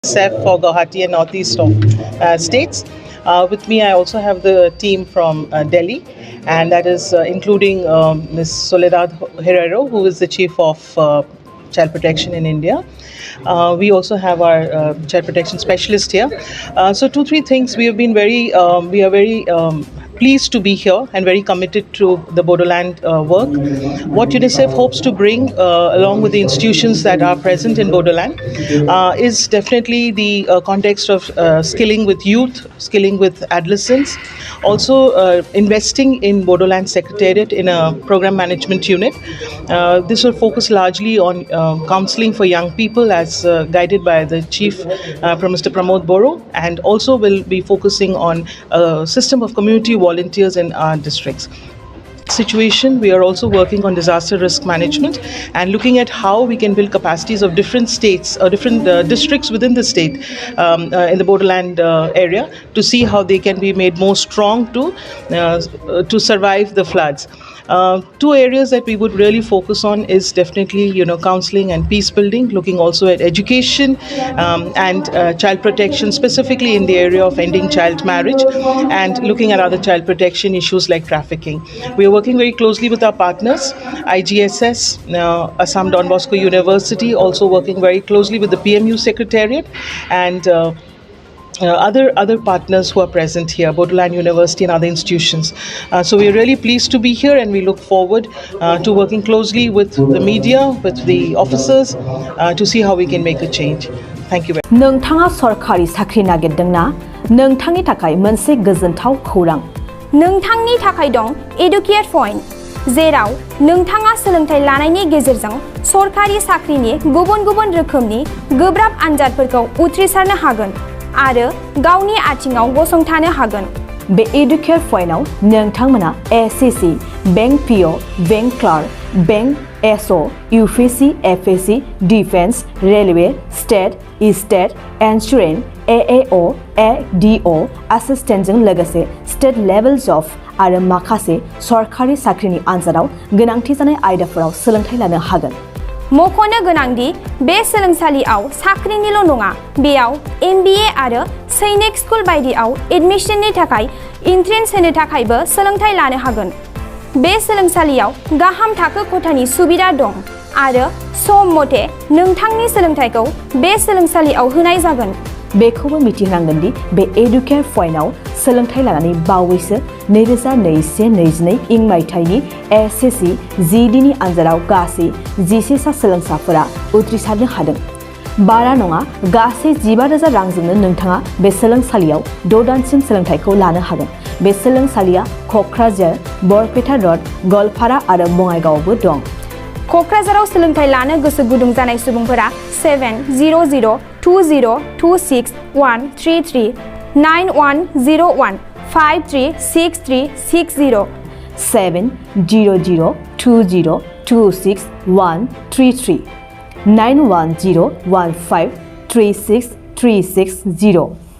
UNICEF for Guwahati and northeast of states. With me, I also have the team from Delhi, and that is including Ms. Soledad Herrero, who is the Chief of Child Protection in India. We also have our child protection specialist here. So 2-3 things. We are very pleased to be here and very committed to the Bodoland work. What UNICEF hopes to bring along with the institutions that are present in Bodoland is definitely the context of skilling with youth, skilling with adolescents, also investing in Bodoland Secretariat in a program management unit. This will focus largely on counseling for young people as guided by the Chief, Mr. Pramod Boro, and also will be focusing on a system of community volunteers in our districts. Situation, we are also working on disaster risk management and looking at how we can build capacities of different states or different districts within the state in the Bodoland area to see how they can be made more strong to survive the floods. 2 areas that we would really focus on is definitely counseling and peace building, looking also at education and child protection, specifically in the area of ending child marriage and looking at other child protection issues like trafficking. We are working very closely with our partners, IGSS, Assam Don Bosco University, also working very closely with the PMU Secretariat and other partners who are present here, Bodoland University and other institutions. So we are really pleased to be here, and we look forward to working closely with the media, with the officers, to see how we can make a change. Thank you very much. नोंथाङा सरकारि साख्रि नागिरदोंना? नोंथांनि थाखाय मोनसे गोजोनथाव खौरां। नोंथांनि थाखाय दं एडुकेट पॉइंट, जेराव नोंथाङा सोलोंथाइ लानायनि गेजेरजों सरकारि साख्रिनि गुबुन-गुबुन रोखोमनि गोब्राब आनजादफोरखौ उथ्रिसारनो हागोन आरो गावनि आथिङाव गसंथानो हागोन। बे एडुकेट पॉइन्टआव नोंथांमोना SSC, bank PO, bank clerk, bank SO, UPSC, FSC, defence, railway, state, state, insurance, AAO, ADO, एसिस्टेन्टजों लोगोसे स्टेट लेभेल्स अफ आरो माखासे सरकारि साख्रिनि आनजादाव गोनांथि जानाय आयदाफोराव सोलोंथाइ लानो हागोन। मख'नो गोनांदि बे सोलोंसालियाव साख्रिनिल' नङा, बेयाव एमबिए आरो सैनिक स्कुल बायदियाव एडमिशननि थाखाय एन्ट्रेन्स होनो थाखायबो सोलोंथाइ लानो हागोन। बे सोलोंसालियाव गाहाम थाखो खथानि सुबिदा दं आरो सम मथे नोंथांनि सोलोंथाइखौ बे सोलोंसालियाव होनाय जागोन। बेखौबो मिथिनांगोन दि बे एडुकेट पॉइन्टआव सोलोंथाइ लानानै बावैसो 2021-22 इं मायथाइनि एसएससी जिडिनि आनजादाव गासै 11 सा सोलोंसाफोरा उथ्रिसारनो हादों। बारा नङा, गासै 15,000 रांजोंनो नोंथाङा बे सोलोंसालियाव 6 दानसिम सोलोंथाइखौ लानो हागोन। बे सोलोंसालिया क'क्राझार, बरपेटा रड, गवालपारा आरो बङाइगावआवबो दं। क'क्राझाराव सोलोंथाइ लानो गोसो गुदुं जानाय सुबुंफोरा 70020263133 9101 536360 70020263133 9101536360